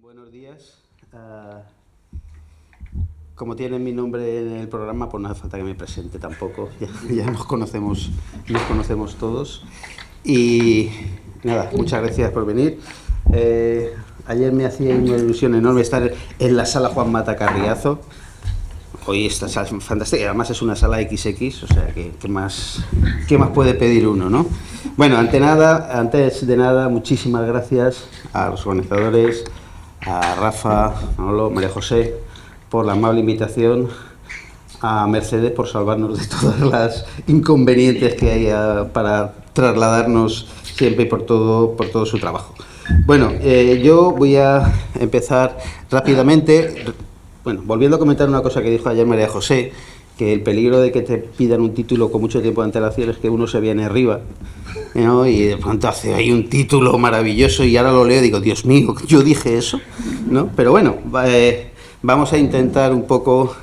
Buenos días. Como tiene mi nombre en el programa, pues no hace falta que me presente tampoco. Ya nos conocemos todos. Y nada, muchas gracias por venir. Ayer me hacía una ilusión enorme estar en la sala Juan Mata Carriazo. Hoy esta sala es fantástica, además es una sala XX, o sea, ¿qué más puede pedir uno, no? Bueno, antes de nada, muchísimas gracias a los organizadores, a Rafa, Manolo, María José, por la amable invitación, a Mercedes por salvarnos de todas las inconvenientes que hay para trasladarnos siempre y por todo su trabajo. Bueno, yo voy a empezar rápidamente. Bueno, volviendo a comentar una cosa que dijo ayer María José, que el peligro de que te pidan un título con mucho tiempo de antelación es que uno se viene arriba, ¿no? Y de pronto hace ahí un título maravilloso y ahora lo leo y digo, Dios mío, yo dije eso, ¿no? Pero bueno, vamos a intentar un poco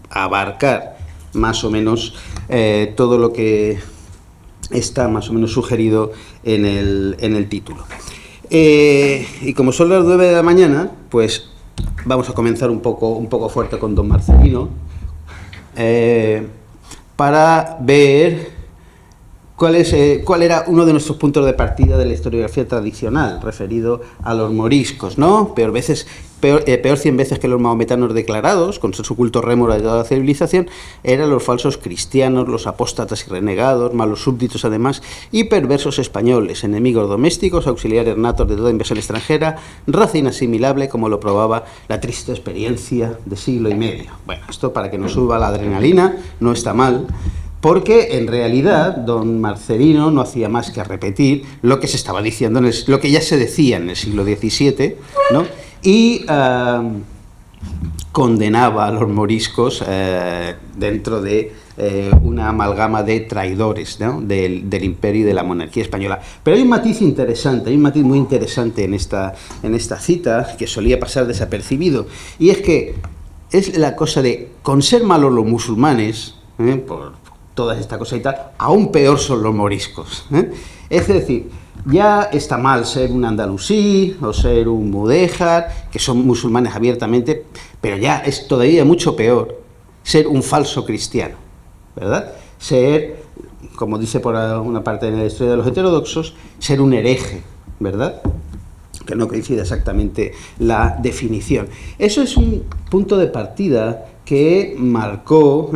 abarcar más o menos todo lo que está más o menos sugerido en el título. Y como son las 9 de la mañana, pues vamos a comenzar un poco fuerte con don Marcelino, para ver cuál era uno de nuestros puntos de partida de la historiografía tradicional, referido a los moriscos, ¿no? Peor 100 veces que los mahometanos declarados, con su culto rémora de toda la civilización, eran los falsos cristianos, los apóstatas y renegados, malos súbditos además, y perversos españoles, enemigos domésticos, auxiliares natos de toda invasión extranjera, raza inasimilable, como lo probaba la triste experiencia de siglo y medio. Bueno, esto para que nos suba la adrenalina no está mal, porque en realidad don Marcelino no hacía más que repetir lo que se estaba diciendo, lo que ya se decía en el siglo XVII, ¿no? Y condenaba a los moriscos dentro de una amalgama de traidores, ¿no? del imperio y de la monarquía española. Pero hay un matiz interesante, hay un matiz muy interesante en esta cita que solía pasar desapercibido, y es que es la cosa de, con ser malos los musulmanes, por toda esta cosa y tal, aún peor son los moriscos, ¿eh? Es decir, ya está mal ser un andalusí o ser un mudéjar, que son musulmanes abiertamente, pero ya es todavía mucho peor ser un falso cristiano, ¿verdad? Ser, como dice por una parte de la historia de los heterodoxos, ser un hereje, ¿verdad? Que no coincide exactamente la definición. Eso es un punto de partida que marcó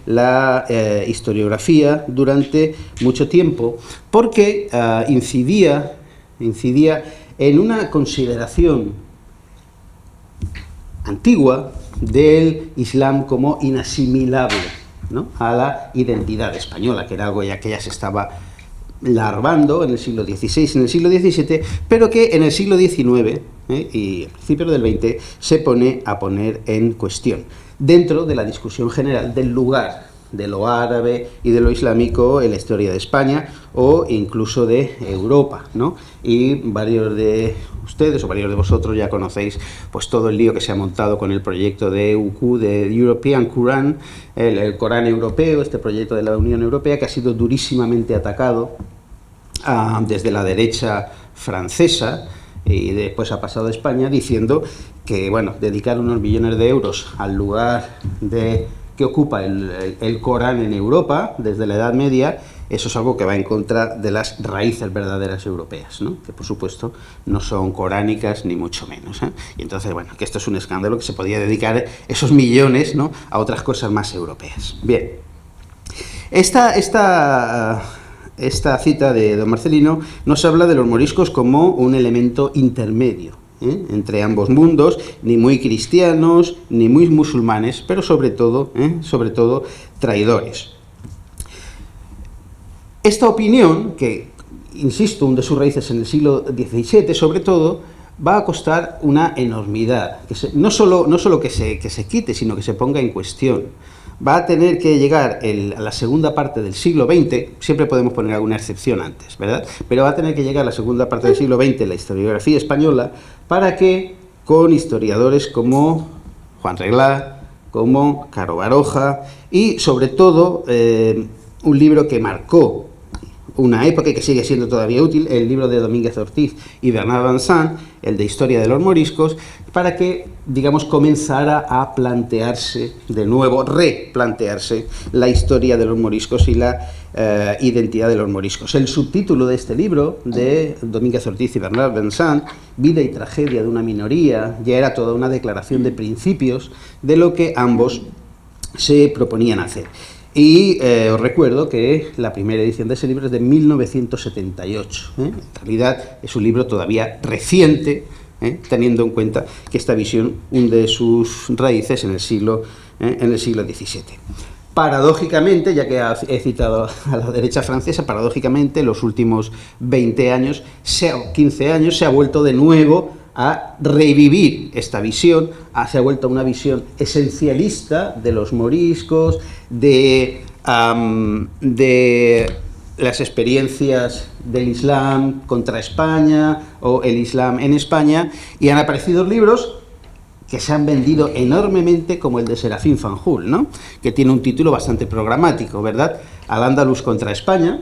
la historiografía durante mucho tiempo, porque incidía en una consideración antigua del Islam como inasimilable, ¿no?, a la identidad española, que era algo ya que ya se estaba larvando en el siglo XVI, en el siglo XVII, pero que en el siglo XIX y a principios del XX se pone en cuestión, dentro de la discusión general del lugar de lo árabe y de lo islámico en la historia de España o incluso de Europa, ¿no? Y varios de ustedes o varios de vosotros ya conocéis pues todo el lío que se ha montado con el proyecto de EUQ, de European Quran, el Corán europeo, este proyecto de la Unión Europea, que ha sido durísimamente atacado desde la derecha francesa, y después ha pasado a España, diciendo que, bueno, dedicar unos millones de euros al lugar que ocupa el Corán en Europa desde la Edad Media, eso es algo que va en contra de las raíces verdaderas europeas, ¿no?, que por supuesto no son coránicas ni mucho menos, ¿eh? Y entonces, bueno, que esto es un escándalo, que se podía dedicar esos millones, ¿no?, a otras cosas más europeas. Bien, esta cita de don Marcelino nos habla de los moriscos como un elemento intermedio, entre ambos mundos, ni muy cristianos, ni muy musulmanes, pero sobre todo traidores. Esta opinión, que, insisto, hunde sus raíces en el siglo XVII, sobre todo, va a costar una enormidad, no solo que se quite, sino que se ponga en cuestión. Va a tener que llegar a la segunda parte del siglo XX, siempre podemos poner alguna excepción antes, ¿verdad?, pero va a tener que llegar a la segunda parte del siglo XX la historiografía española, para que, con historiadores como Juan Reglá, como Caro Baroja, y sobre todo un libro que marcó una época y que sigue siendo todavía útil, el libro de Domínguez Ortiz y Bernard Vincent, el de Historia de los Moriscos, para que, digamos, comenzara a plantearse de nuevo, replantearse la historia de los moriscos y la identidad de los moriscos. El subtítulo de este libro, de Domínguez Ortiz y Bernard Vincent, Vida y tragedia de una minoría, ya era toda una declaración de principios de lo que ambos se proponían hacer. Y os recuerdo que la primera edición de ese libro es de 1978. En realidad es un libro todavía reciente, teniendo en cuenta que esta visión hunde sus raíces en el siglo XVII. Paradójicamente, ya que he citado a la derecha francesa, paradójicamente los últimos 20 años, 15 años, se ha vuelto de nuevo a revivir esta visión, se ha vuelto a una visión esencialista de los moriscos, de las experiencias del Islam contra España o el Islam en España, y han aparecido libros que se han vendido enormemente, como el de Serafín Fanjul, ¿no?, que tiene un título bastante programático, ¿verdad?, Al-Ándalus contra España.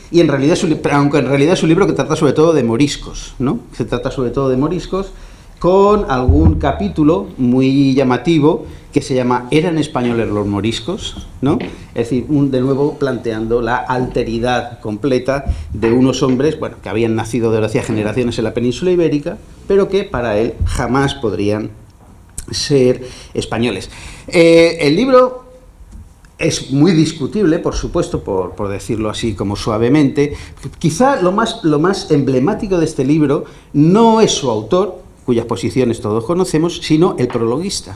Y en realidad, aunque en realidad es un libro que trata sobre todo de moriscos, ¿no? Se trata sobre todo de moriscos, con algún capítulo muy llamativo que se llama ¿Eran españoles los moriscos?, ¿no? Es decir, de nuevo planteando la alteridad completa de unos hombres, bueno, que habían nacido desde hacía generaciones en la península ibérica, pero que para él jamás podrían ser españoles. El libro es muy discutible, por supuesto, por decirlo así como suavemente. Quizá lo más emblemático de este libro no es su autor, cuyas posiciones todos conocemos, sino el prologuista,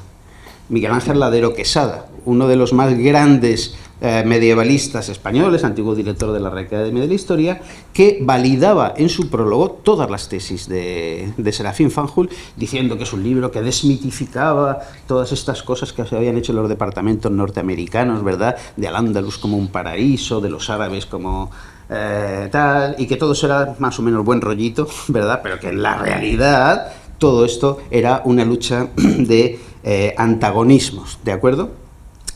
Miguel Ángel Ladero Quesada, uno de los más grandes medievalistas españoles, antiguo director de la Real Academia de la Historia, que validaba en su prólogo todas las tesis de Serafín Fanjul, diciendo que es un libro que desmitificaba todas estas cosas que se habían hecho en los departamentos norteamericanos, ¿verdad?, de Al-Ándalus como un paraíso, de los árabes como tal, y que todo eso era más o menos buen rollito, ¿verdad?, pero que en la realidad todo esto era una lucha de antagonismos, ¿de acuerdo?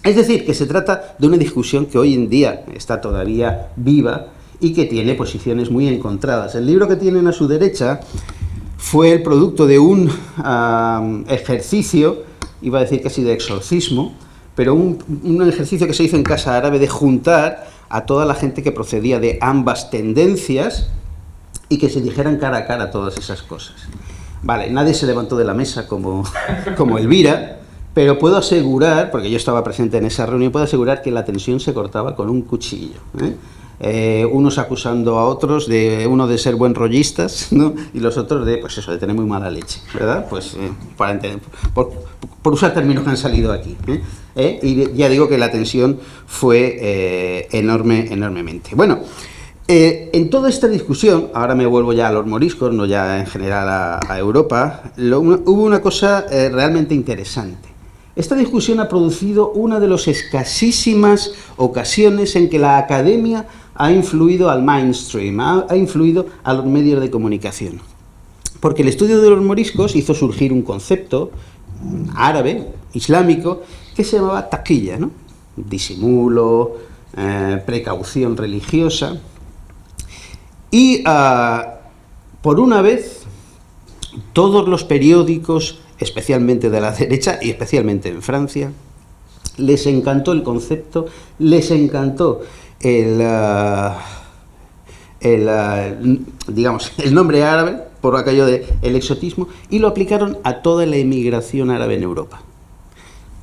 Es decir, que se trata de una discusión que hoy en día está todavía viva y que tiene posiciones muy encontradas. El libro que tienen a su derecha fue el producto de un ejercicio, iba a decir casi de exorcismo, pero un ejercicio que se hizo en Casa Árabe de juntar a toda la gente que procedía de ambas tendencias y que se dijeran cara a cara todas esas cosas. Vale, nadie se levantó de la mesa como Elvira, pero puedo asegurar, porque yo estaba presente en esa reunión, puedo asegurar que la tensión se cortaba con un cuchillo, unos acusando a otros, uno de ser buen rollistas, ¿no?, y los otros de, pues eso, de tener muy mala leche, ¿verdad? Pues por usar términos que han salido aquí, y ya digo que la tensión fue enormemente. Bueno, en toda esta discusión, ahora me vuelvo ya a los moriscos, no ya en general a Europa, hubo una cosa realmente interesante. Esta discusión ha producido una de las escasísimas ocasiones en que la academia ha influido al mainstream, ha influido a los medios de comunicación. Porque el estudio de los moriscos hizo surgir un concepto árabe, islámico, que se llamaba taquilla, ¿no?, disimulo, precaución religiosa. Y por una vez, todos los periódicos, especialmente de la derecha y especialmente en Francia, les encantó el concepto, les encantó digamos, el nombre árabe, por aquello del exotismo, y lo aplicaron a toda la emigración árabe en Europa.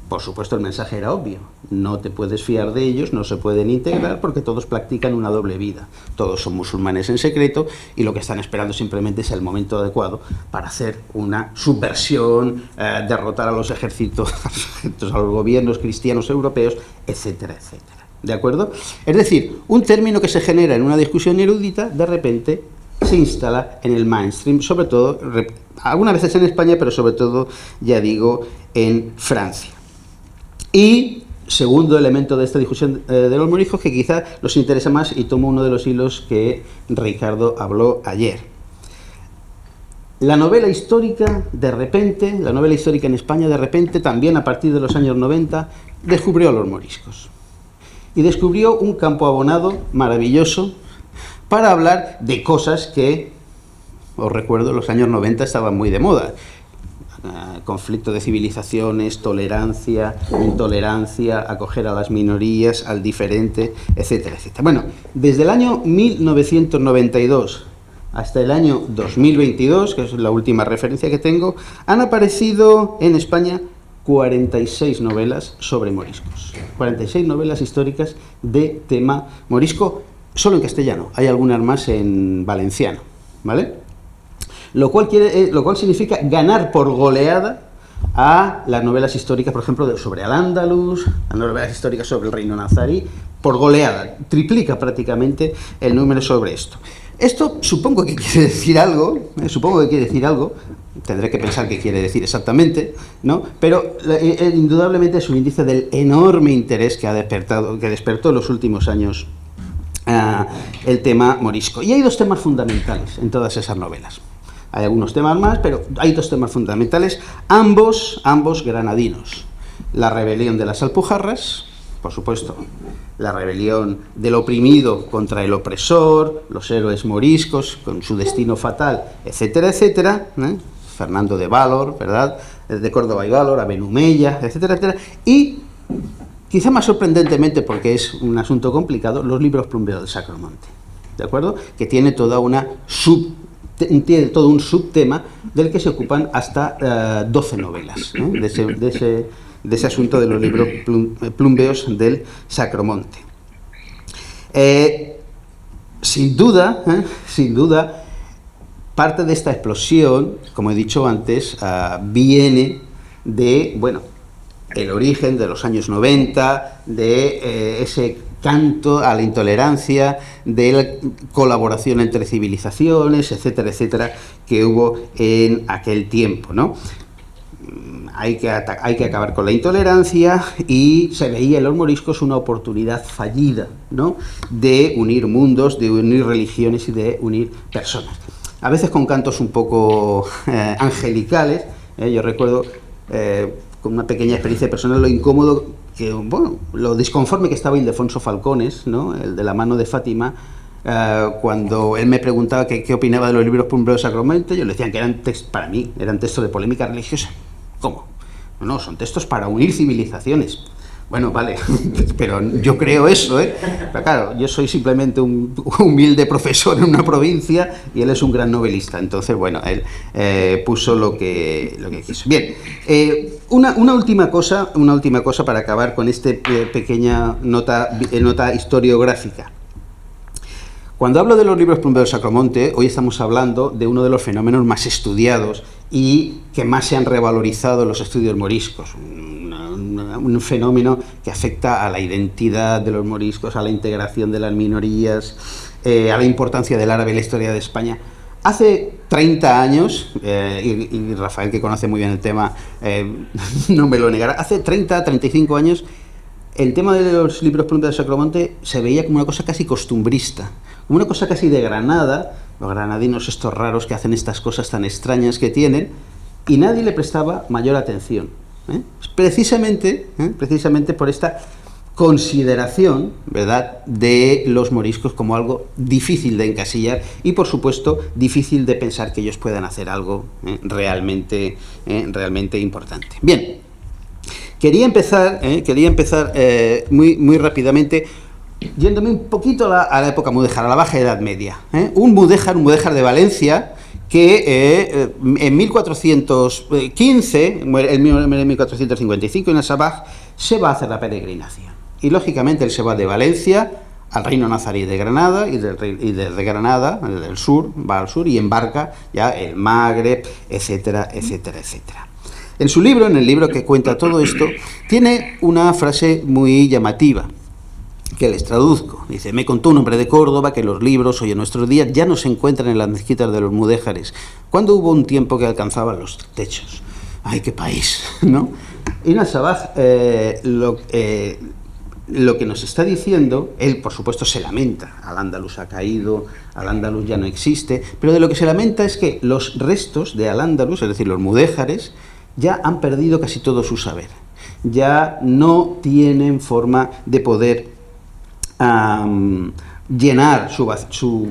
Por supuesto, el mensaje era obvio: no te puedes fiar de ellos, no se pueden integrar porque todos practican una doble vida. Todos son musulmanes en secreto y lo que están esperando simplemente es el momento adecuado para hacer una subversión, derrotar a los ejércitos, a los gobiernos cristianos europeos, etcétera, etcétera. ¿De acuerdo? Es decir, un término que se genera en una discusión erudita, de repente se instala en el mainstream, sobre todo, algunas veces en España, pero sobre todo, ya digo, en Francia. Y segundo elemento de esta discusión de los moriscos, que quizá los interesa más, y tomo uno de los hilos que Ricardo habló ayer. La novela histórica, de repente, la novela histórica en España, de repente, también a partir de los años 90, descubrió a los moriscos. Y descubrió un campo abonado maravilloso, para hablar de cosas que, os recuerdo, en los años 90 estaban muy de moda. Conflicto de civilizaciones, tolerancia, intolerancia, acoger a las minorías, al diferente, etcétera, etcétera. Bueno, desde el año 1992 hasta el año 2022, que es la última referencia que tengo, han aparecido en España 46 novelas sobre moriscos. 46 novelas históricas de tema morisco, solo en castellano. Hay algunas más en valenciano, ¿vale? Lo cual significa ganar por goleada a las novelas históricas, por ejemplo, sobre Al-Ándalus, las novelas históricas sobre el reino nazarí, por goleada. Triplica prácticamente el número sobre esto. Esto supongo que quiere decir algo, tendré que pensar qué quiere decir exactamente, ¿no? Pero indudablemente es un índice del enorme interés que despertó en los últimos años el tema morisco. Y hay dos temas fundamentales en todas esas novelas. Hay algunos temas más, pero hay dos temas fundamentales, ambos granadinos. La rebelión de las Alpujarras, por supuesto, la rebelión del oprimido contra el opresor, los héroes moriscos con su destino fatal, etcétera, etcétera, ¿eh? Fernando de Valor, ¿verdad?, de Córdoba y Valor, Aben Humeya, etcétera, etcétera, y quizá más sorprendentemente, porque es un asunto complicado, los libros plumbeos de Sacromonte, ¿de acuerdo?, que tiene toda una tiene todo un subtema del que se ocupan hasta 12 novelas, ¿no?, de ese asunto de los libros plumbeos del Sacromonte. Sin duda, parte de esta explosión, como he dicho antes, viene de, bueno, el origen de los años 90, de ese canto a la intolerancia, de la colaboración entre civilizaciones, etcétera, etcétera, que hubo en aquel tiempo, ¿no? Hay que acabar con la intolerancia, y se veía en los moriscos una oportunidad fallida, ¿no?, de unir mundos, de unir religiones y de unir personas. A veces con cantos un poco angelicales. Yo recuerdo con una pequeña experiencia personal lo incómodo, lo disconforme que estaba Ildefonso Falcones, ¿no?, el de La mano de Fátima, cuando él me preguntaba qué opinaba de los libros plumbeos de Sacromonte. Yo le decía que para mí eran textos de polémica religiosa. ¿Cómo? No, son textos para unir civilizaciones. Bueno, vale, pero yo creo eso, ¿eh? Pero claro, yo soy simplemente un humilde profesor en una provincia y él es un gran novelista. Entonces, bueno, él puso lo que quiso. Bien, una última cosa para acabar con esta pequeña nota historiográfica. Cuando hablo de los libros plumbeos de Sacromonte, hoy estamos hablando de uno de los fenómenos más estudiados y que más se han revalorizado en los estudios moriscos. Un fenómeno que afecta a la identidad de los moriscos, a la integración de las minorías, a la importancia del árabe en la historia de España. Hace 30 años, y Rafael, que conoce muy bien el tema, no me lo negará, hace 35 años, el tema de los libros plumbeos de Sacromonte se veía como una cosa casi costumbrista, como una cosa casi de Granada, los granadinos estos raros que hacen estas cosas tan extrañas que tienen, y nadie le prestaba mayor atención. Precisamente por esta consideración, ¿verdad?, de los moriscos como algo difícil de encasillar y, por supuesto, difícil de pensar que ellos puedan hacer algo realmente importante. Bien, quería empezar muy rápidamente yéndome un poquito a la época mudéjar, a la Baja Edad Media. Un mudéjar de Valencia, que en 1415, en 1455, en Sabaj, se va a hacer la peregrinación. Y, lógicamente, él se va de Valencia al reino nazarí de Granada, y desde Granada, del sur, va al sur y embarca ya el Magreb, etcétera, etcétera, etcétera. En su libro, en el libro que cuenta todo esto, tiene una frase muy llamativa, que les traduzco. Dice: me contó un hombre de Córdoba que los libros hoy en nuestros días ya no se encuentran en las mezquitas de los mudéjares, cuando hubo un tiempo que alcanzaban los techos. ¡Ay, qué país!, ¿no? Y Sabaj, lo que nos está diciendo, él por supuesto se lamenta, Al-Ándalus ha caído, Al-Ándalus ya no existe, pero de lo que se lamenta es que los restos de Al-Ándalus, es decir, los mudéjares, ya han perdido casi todo su saber, ya no tienen forma de poder llenar su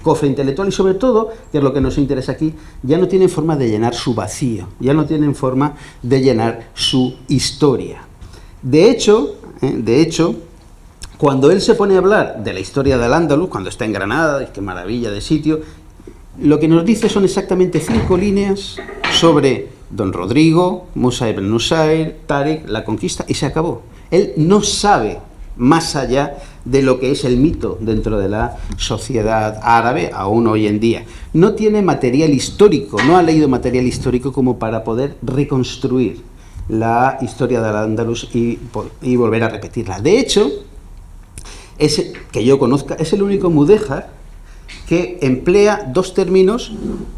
cofre intelectual y sobre todo, que es lo que nos interesa aquí, ya no tienen forma de llenar su vacío, ya no tienen forma de llenar su historia. De hecho, cuando él se pone a hablar de la historia del Al-Ándalus, cuando está en Granada, qué maravilla de sitio, lo que nos dice son exactamente 5 líneas sobre Don Rodrigo, Musa ibn Nusayr, Tariq, la conquista, y se acabó. Él no sabe más allá de lo que es el mito dentro de la sociedad árabe, aún hoy en día. No tiene material histórico, no ha leído material histórico como para poder reconstruir la historia del Al-Ándalus y volver a repetirla. De hecho, que yo conozca, es el único mudéjar que emplea 2 términos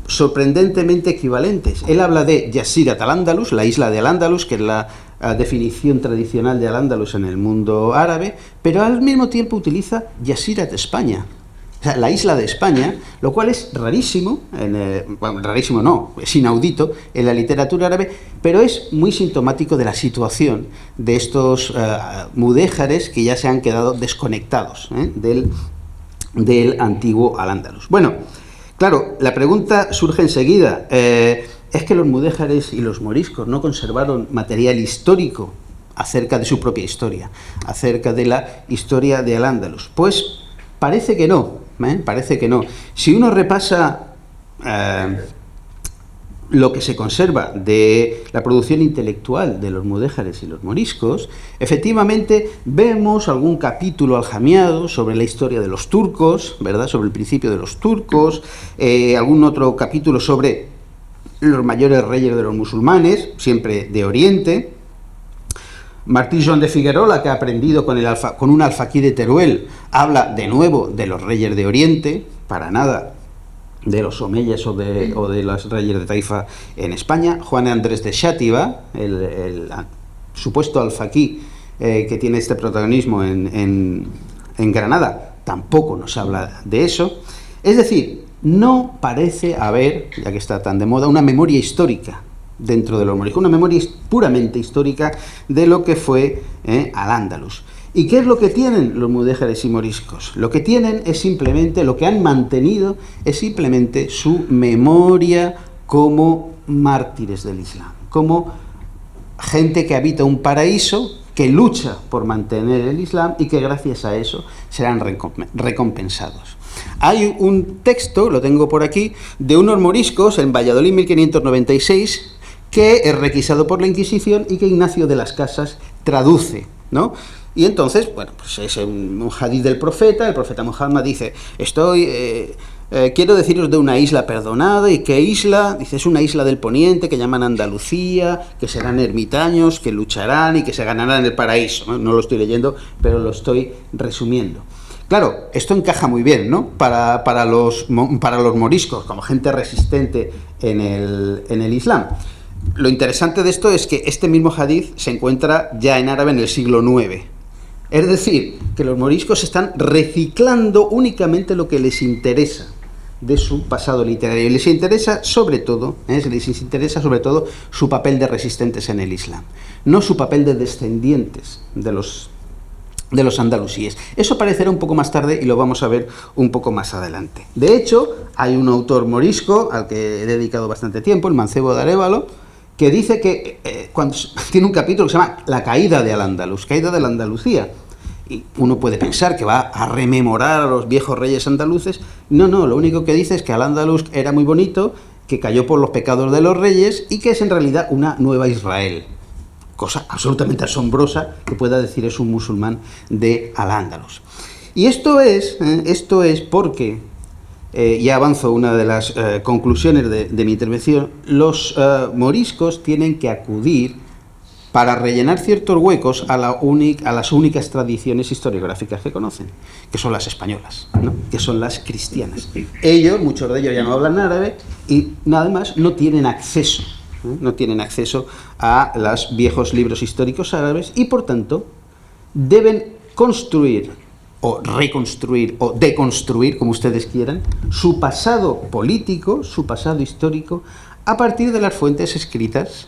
sorprendentemente equivalentes. Él habla de Jasirat al-Ándalus, la isla de Al-Ándalus, que es la definición tradicional de Al-Ándalus en el mundo árabe, pero al mismo tiempo utiliza Jasirat España, o sea, la isla de España, lo cual es rarísimo, bueno, rarísimo no, es inaudito en la literatura árabe, pero es muy sintomático de la situación de estos mudéjares que ya se han quedado desconectados del antiguo Al-Ándalus. Bueno, claro, la pregunta surge enseguida. ¿Es que los mudéjares y los moriscos no conservaron material histórico acerca de su propia historia, acerca de la historia de Al-Ándalus? Pues parece que no, parece que no. Si uno repasa lo que se conserva de la producción intelectual de los mudéjares y los moriscos, efectivamente vemos algún capítulo aljamiado sobre la historia de los turcos, ¿verdad?, sobre el principio de los turcos, algún otro capítulo sobre los mayores reyes de los musulmanes, siempre de Oriente. Martí Joan de Figuerola, que ha aprendido con un alfaquí de Teruel, habla de nuevo de los reyes de Oriente, para nada de los omeyas o de los reyes de Taifa en España. Juan Andrés de Xàtiva, el supuesto alfaquí que tiene este protagonismo en Granada, tampoco nos habla de eso. Es decir, no parece haber, ya que está tan de moda, una memoria histórica dentro de los moriscos, una memoria puramente histórica de lo que fue Al-Ándalus. ¿Y qué es lo que tienen los mudéjares y moriscos? Lo que tienen es simplemente, lo que han mantenido es simplemente su memoria como mártires del Islam, como gente que habita un paraíso, que lucha por mantener el Islam y que gracias a eso serán recompensados. Hay un texto, lo tengo por aquí, de unos moriscos en Valladolid 1596, que es requisado por la Inquisición y que Ignacio de las Casas traduce, ¿no? Y entonces, bueno, pues es un hadith del profeta. El profeta Muhammad dice: quiero deciros de una isla perdonada. ¿Y qué isla? Dice: es una isla del poniente que llaman Andalucía, que serán ermitaños, que lucharán y que se ganarán el paraíso. No lo estoy leyendo, pero lo estoy resumiendo. Claro, esto encaja muy bien, ¿no?, para los moriscos, como gente resistente en el Islam. Lo interesante de esto es que este mismo hadith se encuentra ya en árabe en el siglo IX. Es decir, que los moriscos están reciclando únicamente lo que les interesa de su pasado literario. Y les interesa sobre todo su papel de resistentes en el Islam, no su papel de descendientes de los andalusíes. Eso aparecerá un poco más tarde y lo vamos a ver un poco más adelante. De hecho, hay un autor morisco al que he dedicado bastante tiempo, el Mancebo de Arévalo, que dice que tiene un capítulo que se llama La caída de Al-Ándalus, caída de la Andalucía. Y uno puede pensar que va a rememorar a los viejos reyes andaluces. No, lo único que dice es que Al-Ándalus era muy bonito, que cayó por los pecados de los reyes y que es en realidad una nueva Israel. Cosa absolutamente asombrosa que pueda decir es un musulmán de Al-Ándalus. Y esto es porque, ya avanzo una de las conclusiones de mi intervención, los moriscos tienen que acudir para rellenar ciertos huecos a las únicas tradiciones historiográficas que conocen, que son las españolas, ¿no?, que son las cristianas. Ellos, muchos de ellos ya no hablan árabe y nada más no tienen acceso a los viejos libros históricos árabes y, por tanto, deben construir o reconstruir o deconstruir, como ustedes quieran, su pasado político, su pasado histórico, a partir de las fuentes escritas,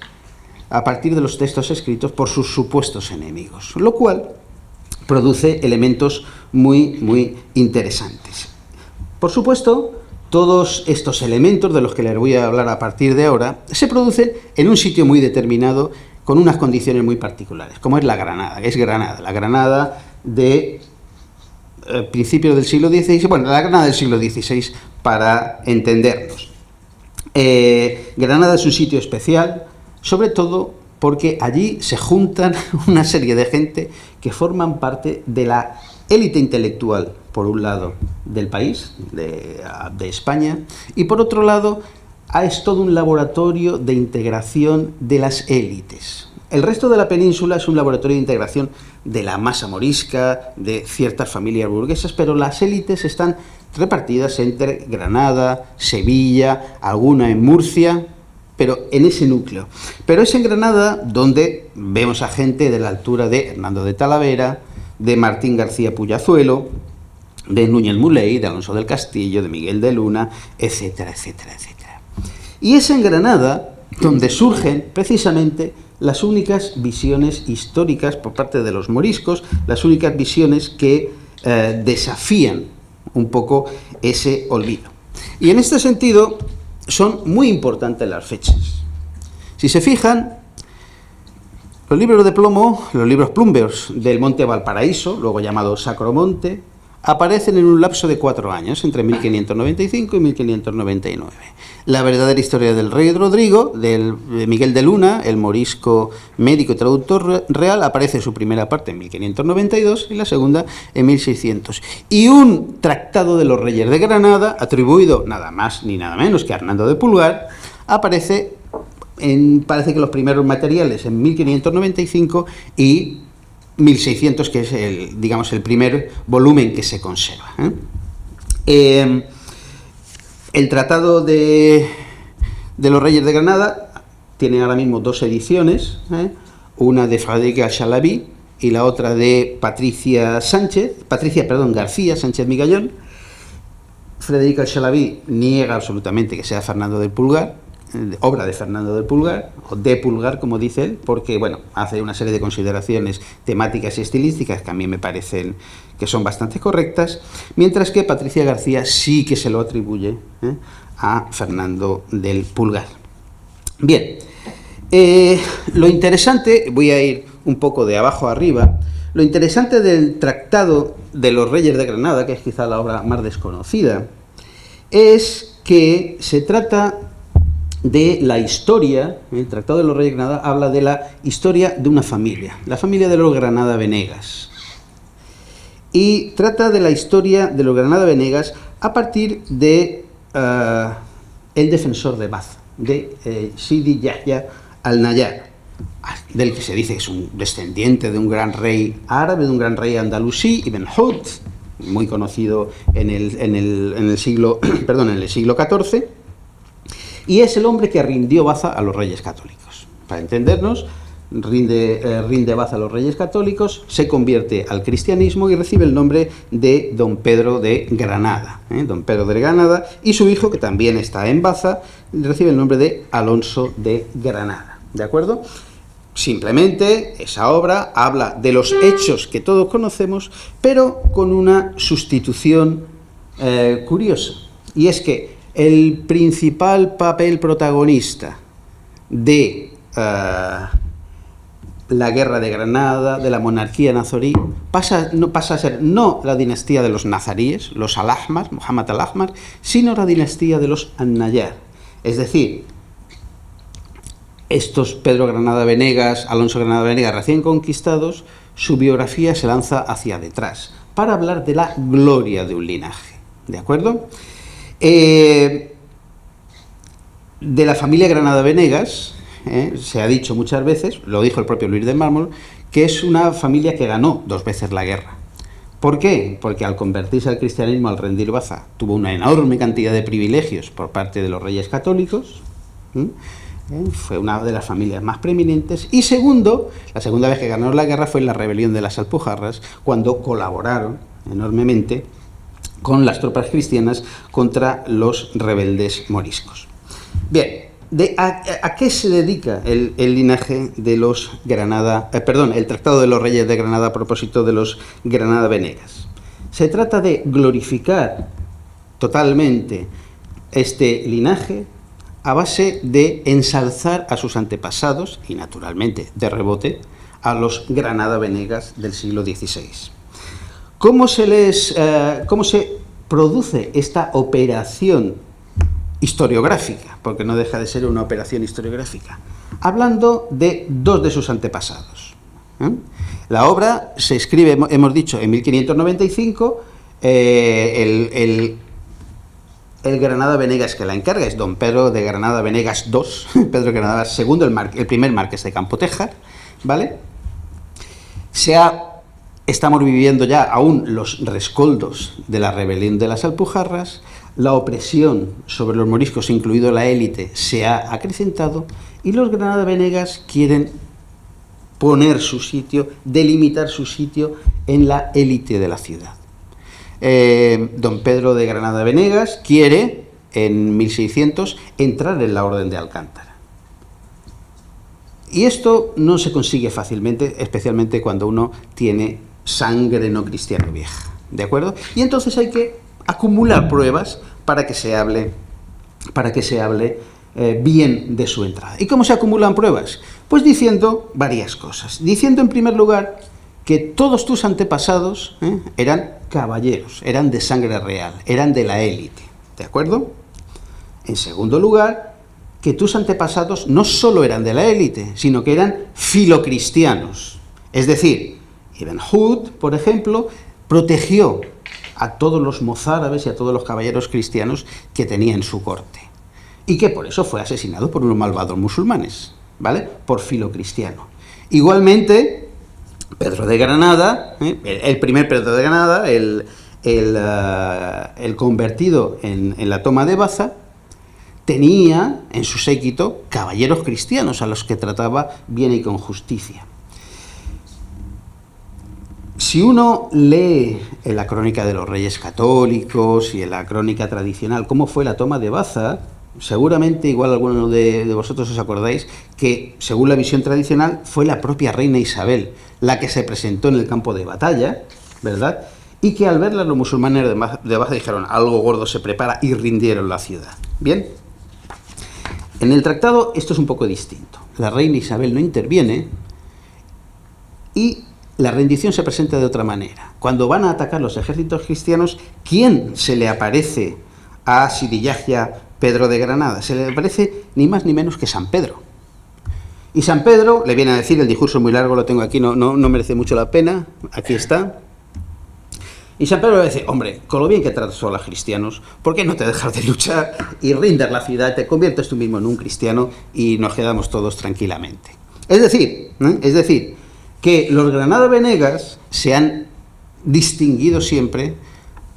a partir de los textos escritos por sus supuestos enemigos. Lo cual produce elementos muy, muy interesantes. Por supuesto, todos estos elementos de los que les voy a hablar a partir de ahora se producen en un sitio muy determinado con unas condiciones muy particulares, como es la Granada, la Granada de principios del siglo XVI, bueno, la Granada del siglo XVI para entendernos. Granada es un sitio especial, sobre todo porque allí se juntan una serie de gente que forman parte de la élite intelectual, por un lado, del país, de España, y por otro lado, es todo un laboratorio de integración de las élites. El resto de la península es un laboratorio de integración de la masa morisca, de ciertas familias burguesas, pero las élites están repartidas entre Granada, Sevilla, alguna en Murcia, pero en ese núcleo. Pero es en Granada donde vemos a gente de la altura de Hernando de Talavera, de Martín García Pullazuelo, de Núñez Muley, de Alonso del Castillo, de Miguel de Luna, etcétera, etcétera, etcétera. Y es en Granada donde surgen precisamente las únicas visiones históricas por parte de los moriscos, las únicas visiones que desafían un poco ese olvido. Y en este sentido son muy importantes las fechas. Si se fijan, los libros de plomo, los libros plumbeos del Monte Valparaíso, luego llamado Sacromonte, aparecen en un lapso de 4 años, entre 1595 y 1599. La verdadera historia del rey Rodrigo, de Miguel de Luna, el morisco médico y traductor real, aparece su primera parte en 1592 y la segunda en 1600. Y un tratado de los reyes de Granada, atribuido nada más ni nada menos que a Hernando de Pulgar, aparece parece que los primeros materiales en 1595 y 1600, que es el primer volumen que se conserva. El Tratado de los Reyes de Granada tiene ahora mismo 2 ediciones, una de Frederica Chalabi y la otra de Patricia García Sánchez Migallón. Frederica Chalabi niega absolutamente que sea Fernando del Pulgar, obra de Fernando del Pulgar, o de Pulgar, como dice él, porque, bueno, hace una serie de consideraciones temáticas y estilísticas que a mí me parecen que son bastante correctas, mientras que Patricia García sí que se lo atribuye a Fernando del Pulgar. Bien, lo interesante, voy a ir un poco de abajo a arriba, lo interesante del Tratado de los Reyes de Granada, que es quizá la obra más desconocida, es que se trata de la historia. El Tratado de los Reyes de Granada habla de la historia de una familia, la familia de los Granada Venegas, y trata de la historia de los Granada Venegas a partir de el defensor de Baza, de Sidi Yahya al-Nayar, del que se dice que es un descendiente de un gran rey árabe, de un gran rey andalusí, Ibn Hud, muy conocido en el siglo XIV, y es el hombre que rindió baza a los reyes católicos. Para entendernos, rinde baza a los reyes católicos, se convierte al cristianismo y recibe el nombre de Don Pedro de Granada. Don Pedro de Granada, y su hijo, que también está en Baza, recibe el nombre de Alonso de Granada. ¿De acuerdo? Simplemente esa obra habla de los hechos que todos conocemos, pero con una sustitución curiosa, y es que el principal papel protagonista de la guerra de Granada, de la monarquía nazarí, no pasa a ser no la dinastía de los nazaríes, los al-Ahmar, Muhammad al-Ahmar, sino la dinastía de los an-Nayar. Es decir, estos Pedro Granada Venegas, Alonso Granada Venegas recién conquistados, su biografía se lanza hacia detrás para hablar de la gloria de un linaje. ¿De acuerdo? De la familia Granada Venegas, se ha dicho muchas veces, lo dijo el propio Luis de Mármol, que es una familia que ganó 2 veces la guerra. ¿Por qué? Porque al convertirse al cristianismo, al rendir baza, tuvo una enorme cantidad de privilegios por parte de los reyes católicos, fue una de las familias más preeminentes, y segundo, la segunda vez que ganó la guerra fue en la rebelión de las Alpujarras, cuando colaboraron enormemente con las tropas cristianas contra los rebeldes moriscos. Bien, ¿A qué se dedica el linaje de los Granada, el Tratado de los Reyes de Granada a propósito de los Granada Venegas? Se trata de glorificar totalmente este linaje a base de ensalzar a sus antepasados y, naturalmente, de rebote, a los Granada Venegas del siglo XVI. ¿Cómo se produce esta operación historiográfica? Porque no deja de ser una operación historiográfica. Hablando de dos de sus antepasados. La obra se escribe, hemos dicho, en 1595. El Granada Venegas que la encarga es don Pedro de Granada Venegas II, Pedro de Granada II, el primer marqués de Campotejar, ¿vale? Estamos viviendo ya aún los rescoldos de la rebelión de las Alpujarras. La opresión sobre los moriscos, incluido la élite, se ha acrecentado y los Granada Venegas quieren poner su sitio, delimitar su sitio en la élite de la ciudad. Don Pedro de Granada Venegas quiere, en 1600, entrar en la Orden de Alcántara. Y esto no se consigue fácilmente, especialmente cuando uno tiene sangre no cristiana vieja, ¿de acuerdo? Y entonces hay que acumular pruebas para que se hable bien de su entrada. ¿Y cómo se acumulan pruebas? Pues diciendo varias cosas. Diciendo, en primer lugar, que todos tus antepasados eran caballeros, eran de sangre real, eran de la élite, ¿de acuerdo? En segundo lugar, que tus antepasados no solo eran de la élite, sino que eran filocristianos. Es decir, Ibn Hud, por ejemplo, protegió a todos los mozárabes y a todos los caballeros cristianos que tenía en su corte, y que por eso fue asesinado por unos malvados musulmanes, ¿vale? Por filocristiano. Igualmente, Pedro de Granada, el primer Pedro de Granada, el convertido en la toma de Baza, tenía en su séquito caballeros cristianos a los que trataba bien y con justicia. Si uno lee en la crónica de los Reyes Católicos y en la crónica tradicional cómo fue la toma de Baza, seguramente, igual alguno de vosotros os acordáis, que según la visión tradicional fue la propia reina Isabel la que se presentó en el campo de batalla, ¿verdad? Y que al verla los musulmanes de Baza dijeron, algo gordo se prepara, y rindieron la ciudad. Bien, en el tratado esto es un poco distinto. La reina Isabel no interviene y la rendición se presenta de otra manera. Cuando van a atacar los ejércitos cristianos, ¿quién se le aparece a Sidi Yahya Pedro de Granada? Se le aparece ni más ni menos que San Pedro. Y San Pedro le viene a decir, el discurso muy largo, lo tengo aquí, no merece mucho la pena, aquí está. Y San Pedro le dice, hombre, con lo bien que tratas a los cristianos, ¿por qué no te dejas de luchar y rindes la ciudad, te conviertes tú mismo en un cristiano y nos quedamos todos tranquilamente? Es decir, que los Granada Venegas se han distinguido siempre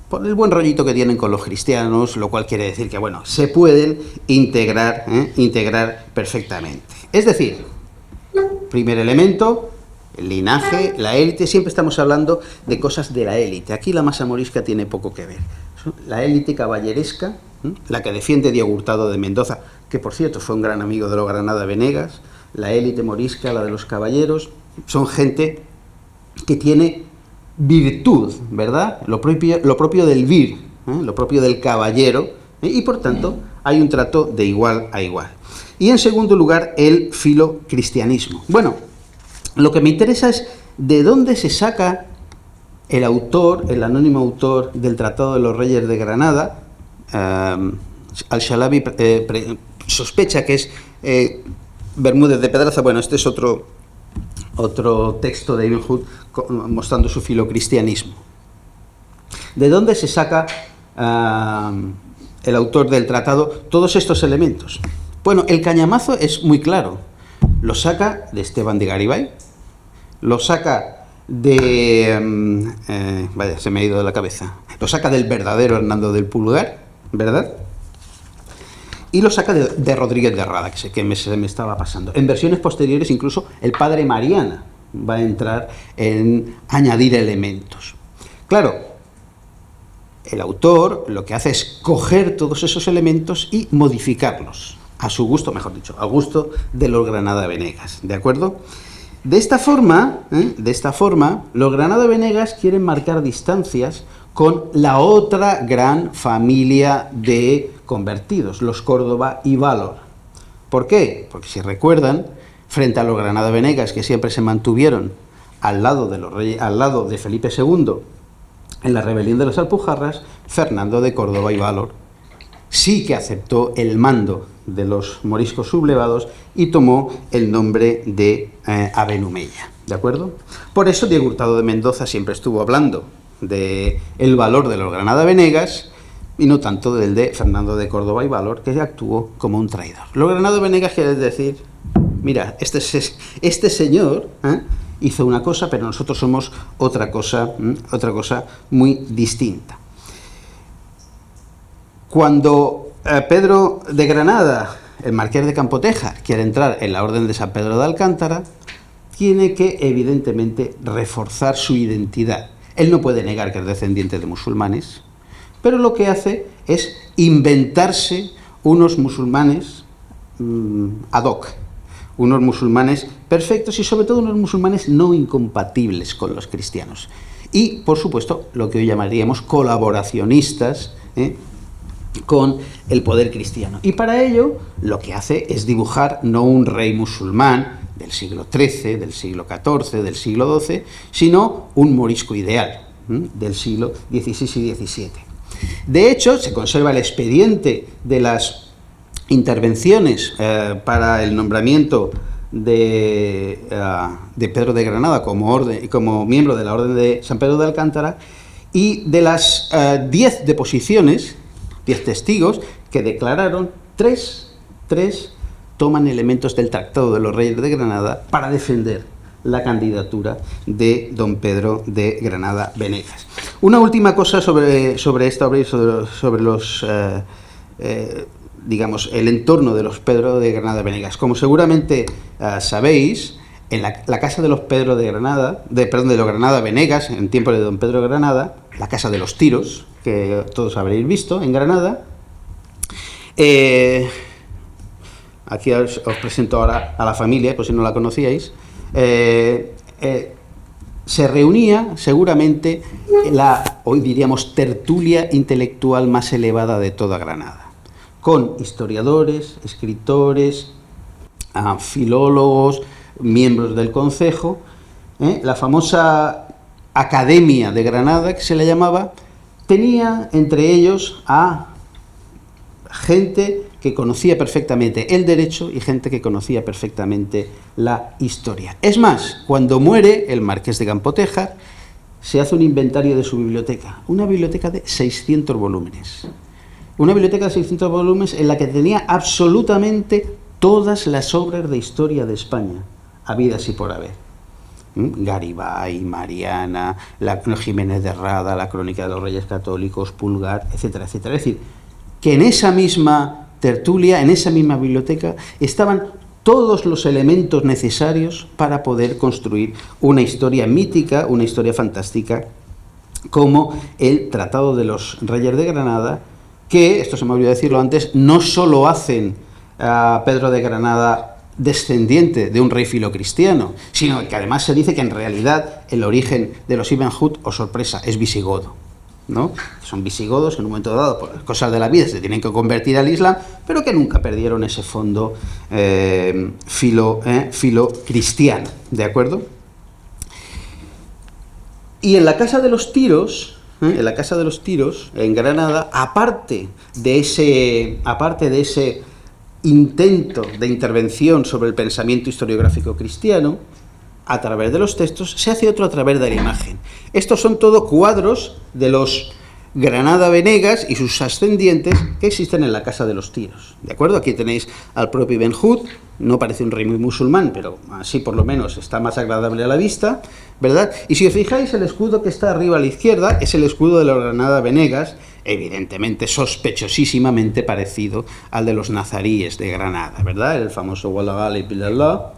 por el buen rollito que tienen con los cristianos, lo cual quiere decir que, bueno, se pueden integrar perfectamente. Es decir, primer elemento, el linaje, la élite, siempre estamos hablando de cosas de la élite. Aquí la masa morisca tiene poco que ver. La élite caballeresca, la que defiende Diego Hurtado de Mendoza, que por cierto fue un gran amigo de los Granada Venegas, la élite morisca, la de los caballeros, son gente que tiene virtud, ¿verdad? Lo propio del vir, lo propio del caballero, y por tanto hay un trato de igual a igual. Y en segundo lugar, el filocristianismo. Bueno, lo que me interesa es de dónde se saca el autor, el anónimo autor del Tratado de los Reyes de Granada. Al-Shalabi sospecha que es Bermúdez de Pedraza. Bueno, este es otro texto de Ibn Hud mostrando su filocristianismo. ¿De dónde se saca el autor del tratado todos estos elementos? Bueno, el cañamazo es muy claro. Lo saca de Esteban de Garibay, lo saca de... vaya, se me ha ido de la cabeza. Lo saca del verdadero Hernando del Pulgar, ¿verdad? Y lo saca de Rodríguez de Rada, que se me estaba pasando. En versiones posteriores, incluso, el padre Mariana va a entrar en añadir elementos. Claro, el autor lo que hace es coger todos esos elementos y modificarlos. a su gusto, mejor dicho, al gusto de los Granada Venegas, ¿de acuerdo? De esta forma, los Granada Venegas quieren marcar distancias con la otra gran familia de convertidos, los Córdoba y Valor. ¿Por qué? Porque si recuerdan, frente a los Granada Venegas, que siempre se mantuvieron al lado de los reyes, al lado de Felipe II en la rebelión de las Alpujarras, Fernando de Córdoba y Valor sí que aceptó el mando de los moriscos sublevados y tomó el nombre de Abenumella, ¿de acuerdo? Por eso Diego Hurtado de Mendoza siempre estuvo hablando de el valor de los Granada Venegas y no tanto del de Fernando de Córdoba y Valor, que actuó como un traidor. Los Granada Venegas quiere decir, mira, este señor hizo una cosa, pero nosotros somos otra cosa muy distinta. Cuando Pedro de Granada, el marqués de Campotejar, quiere entrar en la Orden de San Pedro de Alcántara, tiene que, evidentemente, reforzar su identidad. Él no puede negar que es descendiente de musulmanes, pero lo que hace es inventarse unos musulmanes ad hoc, unos musulmanes perfectos y, sobre todo, unos musulmanes no incompatibles con los cristianos. Y, por supuesto, lo que hoy llamaríamos colaboracionistas, con el poder cristiano. Y para ello lo que hace es dibujar no un rey musulmán del siglo XIII, del siglo XIV, del siglo XII, sino un morisco ideal del siglo XVI y XVII. De hecho, se conserva el expediente de las intervenciones para el nombramiento de Pedro de Granada como miembro de la Orden de San Pedro de Alcántara, y de las 10 deposiciones, 10 testigos que declararon, tres toman elementos del Tratado de los Reyes de Granada para defender la candidatura de don Pedro de Granada Venegas. Una última cosa sobre esta obra y sobre los, digamos, el entorno de los Pedro de Granada Venegas. Como seguramente sabéis, en la casa de los Pedro de Granada, de los Granada Venegas, en tiempo de don Pedro de Granada, la casa de los Tiros, que todos habréis visto en Granada. Aquí os presento ahora a la familia, por si no la conocíais. Se reunía seguramente hoy diríamos, tertulia intelectual más elevada de toda Granada, con historiadores, escritores, filólogos, miembros del concejo, la famosa Academia de Granada, que se le llamaba, tenía entre ellos a gente que conocía perfectamente el derecho y gente que conocía perfectamente la historia. Es más, cuando muere el marqués de Campotejar, se hace un inventario de su biblioteca, una biblioteca de 600 volúmenes. Una biblioteca de 600 volúmenes en la que tenía absolutamente todas las obras de historia de España, habidas y por haber. Garibay, Mariana, Jiménez de Rada, la Crónica de los Reyes Católicos, Pulgar, etcétera, etcétera. Es decir, que en esa misma tertulia, en esa misma biblioteca, estaban todos los elementos necesarios para poder construir una historia mítica, una historia fantástica, como el Tratado de los Reyes de Granada, que, esto se me olvidó decirlo antes, no solo hacen a Pedro de Granada descendiente de un rey filocristiano, sino que además se dice que en realidad el origen de los Ibn Hud, o sorpresa, es visigodo, ¿no? Son visigodos que en un momento dado, por cosas de la vida, se tienen que convertir al Islam, pero que nunca perdieron ese fondo filocristiano, ¿de acuerdo? Y en la Casa de los Tiros, en Granada, aparte de ese intento de intervención sobre el pensamiento historiográfico cristiano, a través de los textos, se hace otro a través de la imagen. Estos son todo cuadros de los Granada Venegas y sus ascendientes que existen en la Casa de los Tiros, ¿de acuerdo? Aquí tenéis al propio Ibn Hud, no parece un rey muy musulmán, pero así por lo menos está más agradable a la vista, ¿verdad? Y si os fijáis, el escudo que está arriba a la izquierda es el escudo de los Granada Venegas, evidentemente sospechosísimamente parecido al de los nazaríes de Granada, ¿verdad? El famoso Wala Ghalib Bilallah,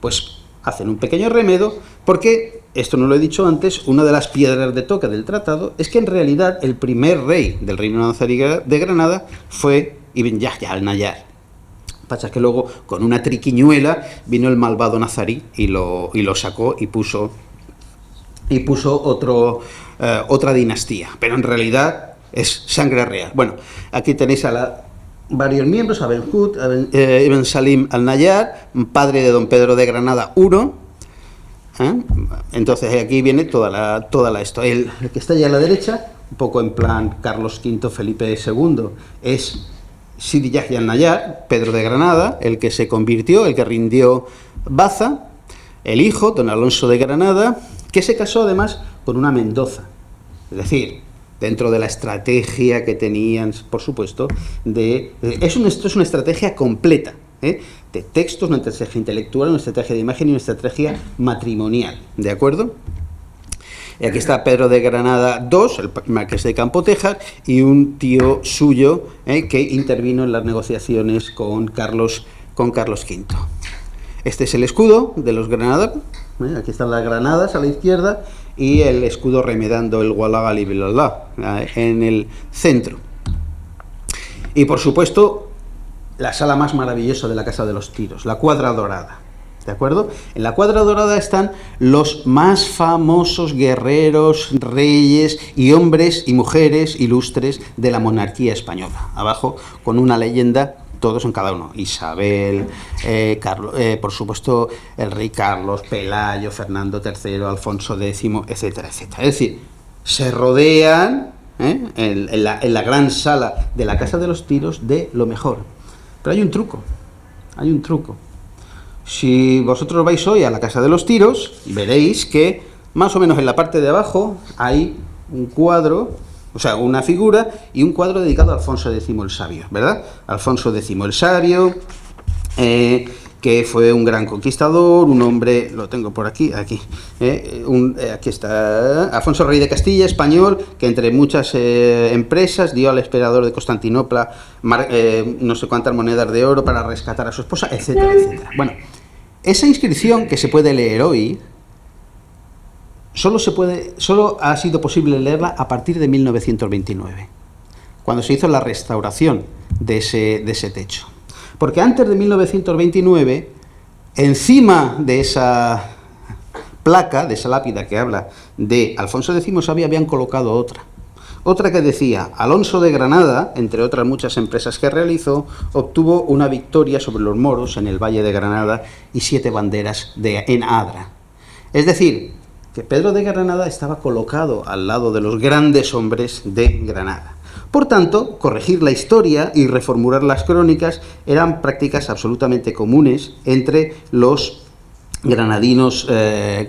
pues hacen un pequeño remedo, porque, esto no lo he dicho antes, una de las piedras de toque del tratado es que en realidad el primer rey del reino nazarí de Granada fue Ibn Yahya al-Nayar, Pasa que luego, con una triquiñuela, vino el malvado nazarí y lo sacó y puso otra dinastía. Pero en realidad es sangre real. Bueno, aquí tenéis varios miembros, Aben Hud, Ibn Salim al-Nayar, padre de don Pedro de Granada I. Entonces aquí viene toda la historia. El que está allá a la derecha, un poco en plan Carlos V, Felipe II, es Sidi Yahya al-Nayar, Pedro de Granada, el que se convirtió, el que rindió Baza, el hijo, don Alonso de Granada, que se casó además con una Mendoza. Es decir, dentro de la estrategia que tenían, por supuesto, esto es una estrategia completa, de textos, una estrategia intelectual, una estrategia de imagen y una estrategia matrimonial, ¿de acuerdo? Y aquí está Pedro de Granada II, el marqués de Campotejar, y un tío suyo que intervino en las negociaciones con Carlos V. Este es el escudo de los Granada. Aquí están las granadas a la izquierda y el escudo remedando el Wala Gali Bilallah en el centro. Y por supuesto, la sala más maravillosa de la Casa de los Tiros, la Cuadra Dorada. ¿De acuerdo? En la Cuadra Dorada están los más famosos guerreros, reyes y hombres y mujeres ilustres de la monarquía española. Abajo, con una leyenda, todos en cada uno. Isabel, Carlos, por supuesto, el rey Carlos, Pelayo, Fernando III, Alfonso X, etcétera, etcétera. Es decir, se rodean en la gran sala de la Casa de los Tiros de lo mejor. Pero hay un truco. Si vosotros vais hoy a la Casa de los Tiros, veréis que más o menos en la parte de abajo hay un cuadro, o sea, una figura y un cuadro dedicado a Alfonso X el Sabio, ¿verdad? Alfonso X el Sabio, que fue un gran conquistador, un hombre, lo tengo por aquí aquí está, Alfonso, rey de Castilla, español, que entre muchas empresas dio al emperador de Constantinopla no sé cuántas monedas de oro para rescatar a su esposa, etcétera, etcétera. Bueno, esa inscripción que se puede leer hoy, solo ha sido posible leerla a partir de 1929, cuando se hizo la restauración de ese techo. Porque antes de 1929, encima de esa placa, de esa lápida que habla de Alfonso X Sabio, habían colocado otra que decía: Alonso de Granada, entre otras muchas empresas que realizó, obtuvo una victoria sobre los moros en el Valle de Granada y 7 banderas en Adra. Es decir, que Pedro de Granada estaba colocado al lado de los grandes hombres de Granada. Por tanto, corregir la historia y reformular las crónicas eran prácticas absolutamente comunes entre los granadinos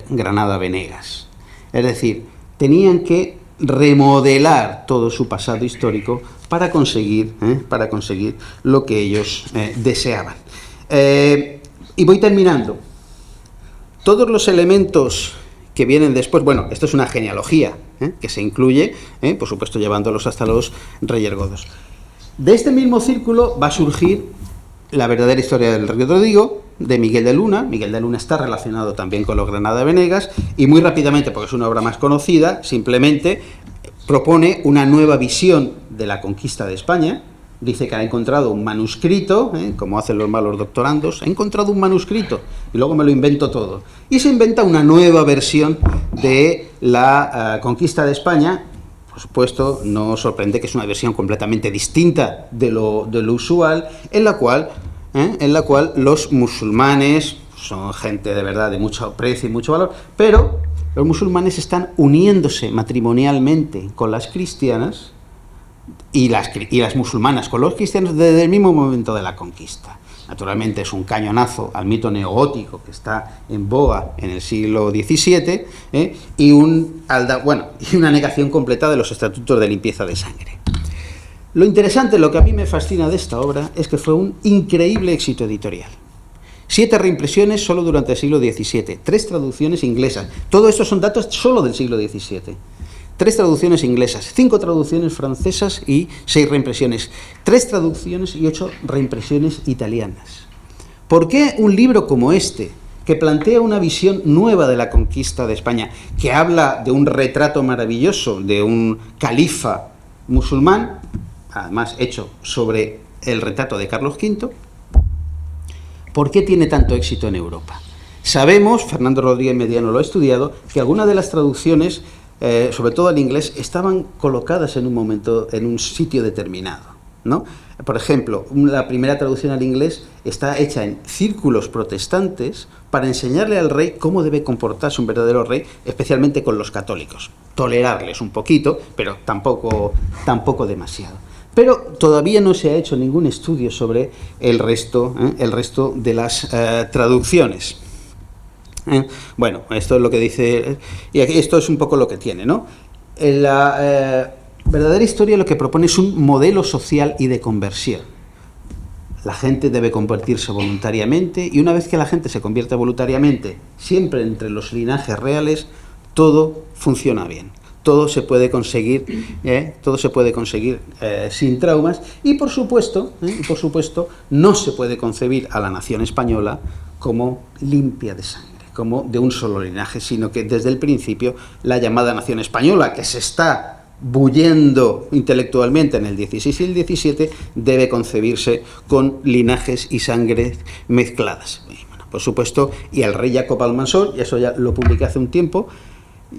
Granada-Venegas. Es decir, tenían que remodelar todo su pasado histórico para conseguir lo que ellos deseaban. Y voy terminando. Todos los elementos que vienen después, bueno, esto es una genealogía que se incluye, por supuesto llevándolos hasta los reyes godos. De este mismo círculo va a surgir la verdadera historia del rey Rodrigo, de Miguel de Luna. Miguel de Luna está relacionado también con los Granada-Venegas y muy rápidamente, porque es una obra más conocida, simplemente propone una nueva visión de la conquista de España. Dice que ha encontrado un manuscrito, como hacen los malos doctorandos, ha encontrado un manuscrito y luego me lo invento todo. Y se inventa una nueva versión de la conquista de España. Por supuesto, no os sorprende que es una versión completamente distinta de lo usual, en la cual los musulmanes son gente de verdad de mucho precio y mucho valor, pero los musulmanes están uniéndose matrimonialmente con las cristianas y las musulmanas con los cristianos desde el mismo momento de la conquista. Naturalmente es un cañonazo al mito neogótico que está en boga en el siglo XVII y una negación completa de los estatutos de limpieza de sangre. Lo interesante, lo que a mí me fascina de esta obra es que fue un increíble éxito editorial. 7 reimpresiones solo durante el siglo XVII, 3 traducciones inglesas. Todo esto son datos solo del siglo XVII. 3 traducciones inglesas, 5 traducciones francesas y 6 reimpresiones. 3 traducciones y 8 reimpresiones italianas. ¿Por qué un libro como este, que plantea una visión nueva de la conquista de España, que habla de un retrato maravilloso de un califa musulmán, además hecho sobre el retrato de Carlos V, ¿Por qué tiene tanto éxito en Europa? Sabemos, Fernando Rodríguez Mediano lo ha estudiado, que algunas de las traducciones, sobre todo al inglés, estaban colocadas en un momento, en un sitio determinado, ¿no? Por ejemplo, la primera traducción al inglés está hecha en círculos protestantes para enseñarle al rey cómo debe comportarse un verdadero rey, especialmente con los católicos. Tolerarles un poquito, pero tampoco demasiado. Pero todavía no se ha hecho ningún estudio sobre el resto de las traducciones. Bueno, esto es lo que dice, y esto es un poco lo que tiene, ¿no? La verdadera historia lo que propone es un modelo social y de conversión. La gente debe convertirse voluntariamente, y una vez que la gente se convierte voluntariamente, siempre entre los linajes reales, todo funciona bien. Todo se puede conseguir, sin traumas, y por supuesto, no se puede concebir a la nación española como limpia de sangre, como de un solo linaje, sino que desde el principio la llamada nación española, que se está bullendo intelectualmente en el 16 y el 17, debe concebirse con linajes y sangres mezcladas. Y bueno, por supuesto, y el rey Jacob Almansor, y eso ya lo publiqué hace un tiempo,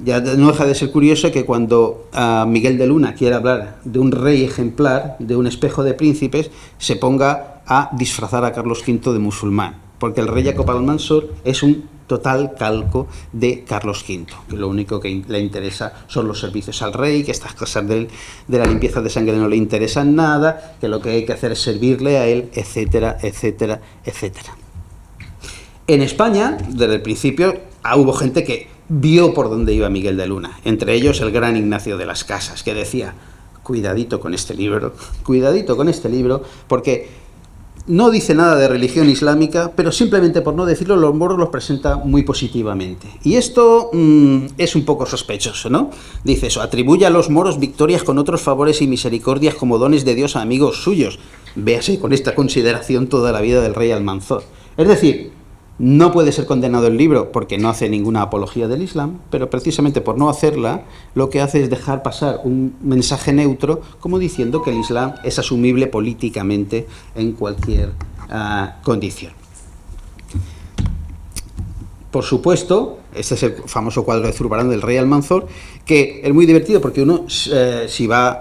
ya no deja de ser curioso que cuando Miguel de Luna quiere hablar de un rey ejemplar, de un espejo de príncipes, se ponga a disfrazar a Carlos V de musulmán, porque el rey Jacob Almansor es un total calco de Carlos V, que lo único que le interesa son los servicios al rey, que estas cosas de la limpieza de sangre no le interesan nada, que lo que hay que hacer es servirle a él, etcétera, etcétera, etcétera. En España, desde el principio, hubo gente que vio por dónde iba Miguel de Luna, entre ellos el gran Ignacio de las Casas, que decía, cuidadito con este libro, porque no dice nada de religión islámica, pero simplemente por no decirlo, los moros los presenta muy positivamente. Y esto es un poco sospechoso, ¿no? Dice eso, atribuye a los moros victorias con otros favores y misericordias como dones de Dios a amigos suyos. Véase con esta consideración toda la vida del rey Almanzor. Es decir, no puede ser condenado el libro porque no hace ninguna apología del Islam, pero precisamente por no hacerla, lo que hace es dejar pasar un mensaje neutro, como diciendo que el Islam es asumible políticamente en cualquier condición. Por supuesto, este es el famoso cuadro de Zurbarán del rey Almanzor, que es muy divertido porque uno, si va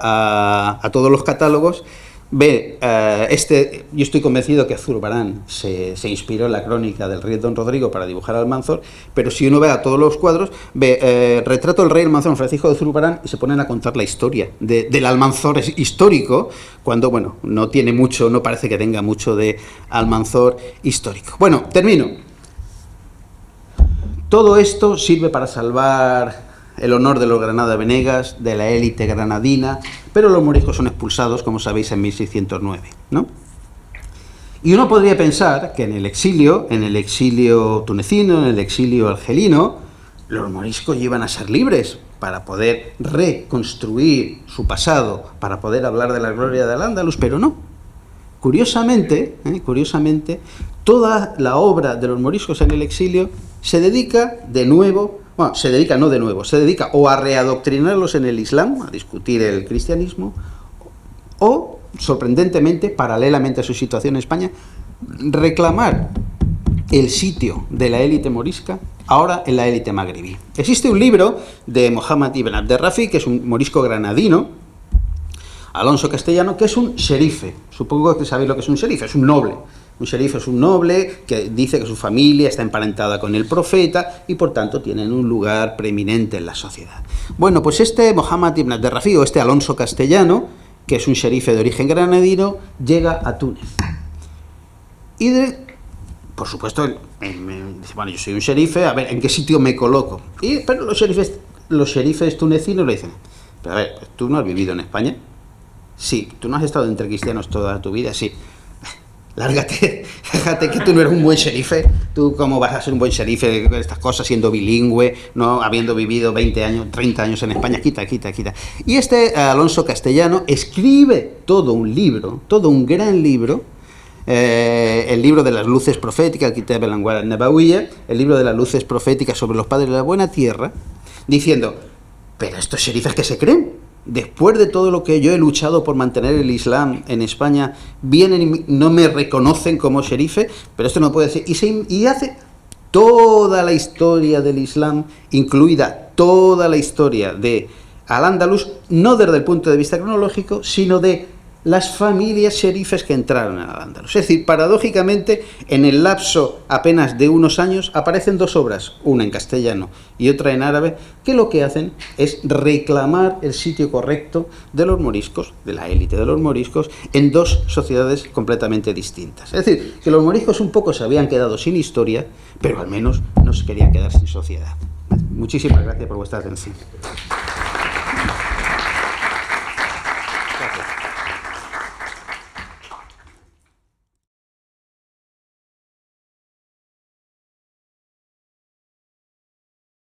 a todos los catálogos, ve, yo estoy convencido que Zurbarán se inspiró en la crónica del rey Don Rodrigo para dibujar a Almanzor, pero si uno ve a todos los cuadros, ve retrato del rey Almanzor, Francisco de Zurbarán, y se ponen a contar la historia del Almanzor histórico, cuando, bueno, no tiene mucho, no parece que tenga mucho de Almanzor histórico. Bueno, termino. Todo esto sirve para salvar el honor de los Granada Venegas, de la élite granadina, pero los moriscos son expulsados, como sabéis, en 1609, ¿no? Y uno podría pensar que en el exilio tunecino, en el exilio argelino, los moriscos iban a ser libres para poder reconstruir su pasado, para poder hablar de la gloria del Al-Ándalus, pero no. Curiosamente, toda la obra de los moriscos en el exilio se dedica o a readoctrinarlos en el Islam, a discutir el cristianismo, o, sorprendentemente, paralelamente a su situación en España, reclamar el sitio de la élite morisca ahora en la élite magrebí. Existe un libro de Mohammad ibn Abderrafi, que es un morisco granadino, Alonso Castellano, que es un xerife. Supongo que sabéis lo que es un xerife, es un noble. Un xerife es un noble que dice que su familia está emparentada con el profeta y por tanto tienen un lugar preeminente en la sociedad. Bueno, pues este Mohammad ibn Abderrafi, o este Alonso Castellano, que es un xerife de origen granadino, llega a Túnez. Y por supuesto, dice, bueno, yo soy un xerife, a ver, ¿en qué sitio me coloco? Pero los xerifes tunecinos le dicen, pero a ver, ¿tú no has vivido en España? Sí. ¿Tú no has estado entre cristianos toda tu vida? Sí. Lárgate, fíjate que tú no eres un buen xerife. ¿Tú cómo vas a ser un buen xerife con estas cosas, siendo bilingüe, no habiendo vivido 20 años, 30 años en España? Quita. Y este Alonso Castellano escribe todo un gran libro, el libro de las luces proféticas, el Kitab al-Anwar al-Nabawiyya, el libro de las luces proféticas sobre los padres de la buena tierra, diciendo, pero estos xerifes, ¿qué se creen? después de todo lo que yo he luchado por mantener el Islam en España, vienen y no me reconocen como sherife, pero esto no puede ser. Y hace toda la historia del Islam, incluida toda la historia de Al-Ándalus, no desde el punto de vista cronológico, sino de las familias sherifes que entraron en Al-Ándalus. Es decir, paradójicamente, en el lapso apenas de unos años, aparecen dos obras, una en castellano y otra en árabe, que lo que hacen es reclamar el sitio correcto de los moriscos, de la élite de los moriscos, en dos sociedades completamente distintas. Es decir, que los moriscos un poco se habían quedado sin historia, pero al menos no se querían quedar sin sociedad. Muchísimas gracias por vuestra atención.